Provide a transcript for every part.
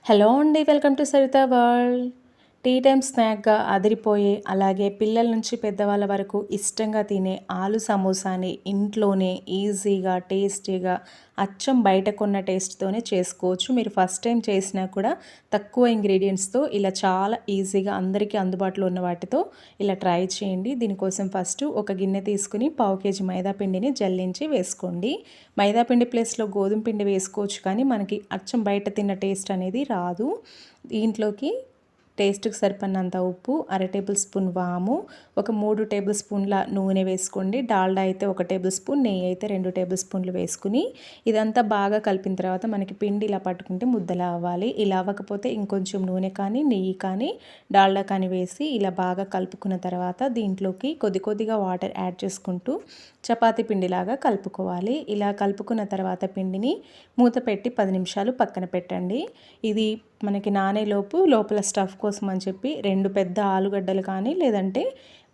Hello అండి, welcome to Saritha world. Tea time స్నాక్గా అదిరిపోయే, అలాగే పిల్లల నుంచి పెద్దవాళ్ళ వరకు ఇష్టంగా తినే ఆలు సమోసాని ఇంట్లోనే ఈజీగా టేస్టీగా అచ్చం బయట కొన్న టేస్ట్తోనే చేసుకోవచ్చు. మీరు ఫస్ట్ టైం చేసినా కూడా తక్కువ ఇంగ్రీడియంట్స్తో ఇలా చాలా ఈజీగా అందరికీ అందుబాటులో ఉన్న వాటితో ఇలా ట్రై చేయండి. దీనికోసం ఫస్ట్ ఒక గిన్నె తీసుకుని పావు కేజీ మైదా పిండిని జల్లించి వేసుకోండి. మైదా పిండి ప్లేస్లో గోధుమ పిండి వేసుకోవచ్చు, కానీ మనకి అచ్చం బయట తిన్న టేస్ట్ అనేది రాదు. దీంట్లోకి టేస్ట్కి సరిపడినంత ఉప్పు, అర టేబుల్ స్పూన్ వాము, ఒక 3 టేబుల్ స్పూన్ల నూనె వేసుకోండి. డాల్డా అయితే 1 టేబుల్ స్పూన్, నెయ్యి అయితే 2 టేబుల్ స్పూన్లు వేసుకుని ఇదంతా బాగా కలిపిన తర్వాత మనకి పిండి ఇలా పట్టుకుంటే ముద్దలా అవ్వాలి. ఇలా అవ్వకపోతే ఇంకొంచెం నూనె కానీ, నెయ్యి కానీ, డాల్డా కానీ వేసి ఇలా బాగా కలుపుకున్న తర్వాత దీంట్లోకి కొద్ది కొద్దిగా వాటర్ యాడ్ చేసుకుంటూ చపాతీ పిండిలాగా కలుపుకోవాలి. ఇలా కలుపుకున్న తర్వాత పిండిని మూత పెట్టి 10 నిమిషాలు పక్కన పెట్టండి. ఇది మనకి నానేలోపు లోపల స్టఫ్ కోసం అని చెప్పి 2 పెద్ద ఆలుగడ్డలు కానీ, లేదంటే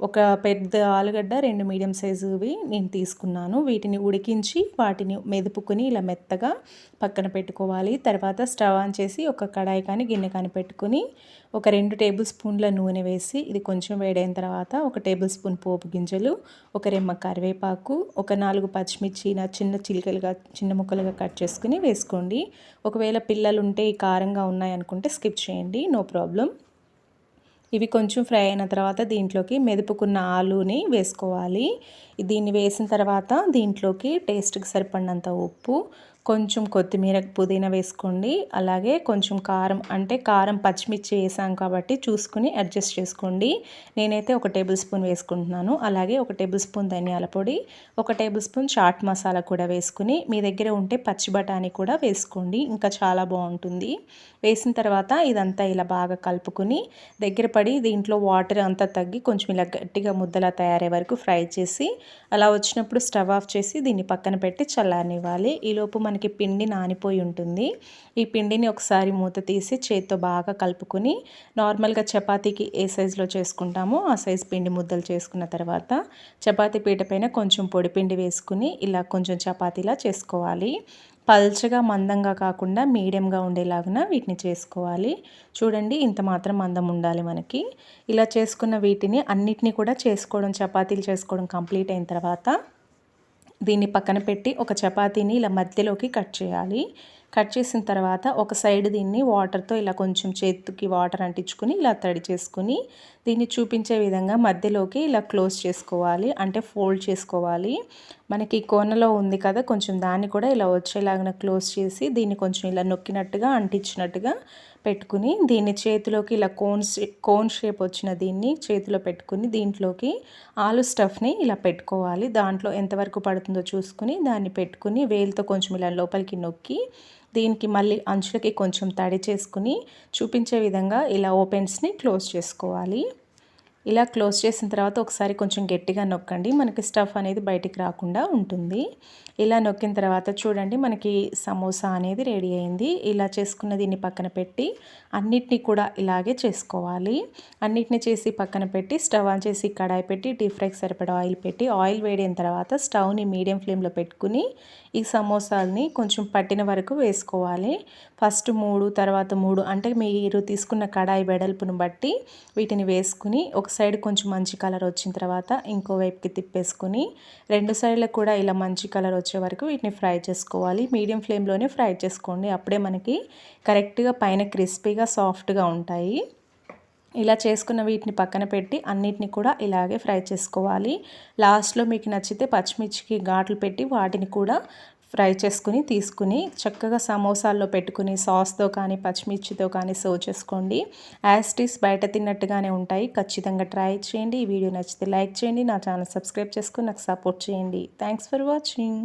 ఒక పెద్ద ఆలుగడ్డ 2 మీడియం సైజువి నేను తీసుకున్నాను. వీటిని ఉడికించి వాటిని మెదుపుకొని ఇలా మెత్తగా పక్కన పెట్టుకోవాలి. తర్వాత స్టవ్ ఆన్ చేసి ఒక కడాయి కానీ గిన్నె కానీ పెట్టుకుని ఒక 2 టేబుల్ స్పూన్ల నూనె వేసి ఇది కొంచెం వేడైన తర్వాత ఒక టేబుల్ స్పూన్ పోపు గింజలు, ఒక రెమ్మ కరివేపాకు, ఒక 4 పచ్చిమిర్చి చిన్న చిలికలుగా చిన్న ముక్కలుగా కట్ చేసుకుని వేసుకోండి. ఒకవేళ పిల్లలు ఉంటే ఈ కారంగా ఉన్నాయనుకుంటే స్కిప్ చేయండి, నో ప్రాబ్లం. ఇవి కొంచెం ఫ్రై అయిన తర్వాత దీంట్లోకి మెదుపుకున్న ఆలుని వేసుకోవాలి. దీన్ని వేసిన తర్వాత దీంట్లోకి టేస్ట్కి సరిపడినంత ఉప్పు, కొంచెం కొత్తిమీర పుదీనా వేసుకోండి. అలాగే కొంచెం కారం, అంటే కారం పచ్చిమిర్చి వేసాం కాబట్టి చూసుకుని అడ్జస్ట్ చేసుకోండి. నేనైతే 1 టేబుల్ స్పూన్ వేసుకుంటున్నాను. అలాగే 1 టేబుల్ స్పూన్ ధనియాల పొడి, 1 టేబుల్ స్పూన్ చాట్ మసాలా కూడా వేసుకుని, మీ దగ్గర ఉంటే పచ్చి బఠానీ కూడా వేసుకోండి, ఇంకా చాలా బాగుంటుంది. వేసిన తర్వాత ఇదంతా ఇలా బాగా కలుపుకుని దగ్గర పడి దీంట్లో వాటర్ అంతా తగ్గి కొంచెం ఇలా గట్టిగా ముద్దలా తయారయ్యే వరకు ఫ్రై చేసి అలా వచ్చినప్పుడు స్టవ్ ఆఫ్ చేసి దీన్ని పక్కన పెట్టి చల్లారనివ్వాలి. ఈలోపు మనకి పిండి నానిపోయి ఉంటుంది. ఈ పిండిని ఒకసారి మూత తీసి చేత్తో బాగా కలుపుకొని నార్మల్గా చపాతీకి ఏ సైజులో చేసుకుంటామో ఆ సైజు పిండి ముద్దలు చేసుకున్న తర్వాత చపాతీ పీట పైన కొంచెం పొడి పిండి వేసుకుని ఇలా కొంచెం చపాతీలా చేసుకోవాలి. పల్చగా మందంగా కాకుండా మీడియంగా ఉండేలాగా వీటిని చేసుకోవాలి. చూడండి, ఇంత మాత్రం మందం ఉండాలి మనకి. ఇలా చేసుకున్న వీటిని అన్నిటినీ కూడా చేసుకోవడం, చపాతీలు చేసుకోవడం కంప్లీట్ అయిన తర్వాత దీన్ని పక్కన పెట్టి ఒక చపాతీని ఇలా మధ్యలోకి కట్ చేయాలి. కట్ చేసిన తర్వాత ఒక సైడ్ దీన్ని వాటర్తో ఇలా కొంచెం చేతికి వాటర్ అంటించుకుని ఇలా తడి చేసుకుని దీన్ని చూపించే విధంగా మధ్యలోకి ఇలా క్లోజ్ చేసుకోవాలి, అంటే ఫోల్డ్ చేసుకోవాలి. మనకి కోనలో ఉంది కదా, కొంచెం దాన్ని కూడా ఇలా వచ్చేలాగా క్లోజ్ చేసి దీన్ని కొంచెం ఇలా నొక్కినట్టుగా అంటించినట్టుగా పెట్టుకుని దీన్ని చేతిలోకి ఇలా కోన్ షేప్ వచ్చిన దీన్ని చేతిలో పెట్టుకుని దీంట్లోకి ఆలు స్టఫ్ని ఇలా పెట్టుకోవాలి. దాంట్లో ఎంతవరకు పడుతుందో చూసుకుని దాన్ని పెట్టుకుని వేలుతో కొంచెం ఇలా లోపలికి నొక్కి దీనికి మళ్ళీ అంచులకి కొంచెం తడి చేసుకుని చూపించే విధంగా ఇలా ఓపెన్స్ని క్లోజ్ చేసుకోవాలి. ఇలా క్లోజ్ చేసిన తర్వాత ఒకసారి కొంచెం గట్టిగా నొక్కండి, మనకి స్టఫ్ అనేది బయటికి రాకుండా ఉంటుంది. ఇలా నొక్కిన తర్వాత చూడండి, మనకి సమోసా అనేది రెడీ అయింది. ఇలా చేసుకున్న దీన్ని పక్కన పెట్టి అన్నిటినీ కూడా ఇలాగే చేసుకోవాలి. అన్నిటినీ చేసి పక్కన పెట్టి స్టవ్ ఆన్ చేసి కడాయి పెట్టి డీప్ ఫ్రైకి సరిపడా ఆయిల్ పెట్టి ఆయిల్ వేడైన తర్వాత స్టవ్ని మీడియం ఫ్లేమ్లో పెట్టుకుని ఈ సమోసాలని కొంచెం పట్టిన వరకు వేసుకోవాలి. ఫస్ట్ 3, తర్వాత 3, అంటే మీరు తీసుకున్న కడాయి వెడల్పును బట్టి వీటిని వేసుకుని ఒక సైడ్ కొంచెం మంచి కలర్ వచ్చిన తర్వాత ఇంకో వైపుకి తిప్పేసుకుని 2 సైడ్లకు కూడా ఇలా మంచి కలర్ వచ్చే వరకు వీటిని ఫ్రై చేసుకోవాలి. మీడియం ఫ్లేమ్లోనే ఫ్రై చేసుకోండి, అప్పుడే మనకి కరెక్ట్గా పైన క్రిస్పీగా సాఫ్ట్గా ఉంటాయి. ఇలా చేసుకున్న వీటిని పక్కన పెట్టి అన్నిటిని కూడా ఇలాగే ఫ్రై చేసుకోవాలి. లాస్ట్లో మీకు నచ్చితే పచ్చిమిర్చికి ఘాట్లు పెట్టి వాటిని కూడా ఫ్రై చేసుకుని తీసుకుని చక్కగా సమోసాల్లో పెట్టుకుని సాస్తో కానీ పచ్చిమిర్చితో కానీ సర్వ్ చేసుకోండి. యాజ్ ఇట్ ఈస్ బయట తిన్నట్టుగానే ఉంటాయి. ఖచ్చితంగా ట్రై చేయండి. ఈ వీడియో నచ్చితే లైక్ చేయండి, నా ఛానల్ సబ్స్క్రైబ్ చేసుకుని నాకు సపోర్ట్ చేయండి. Thanks for watching.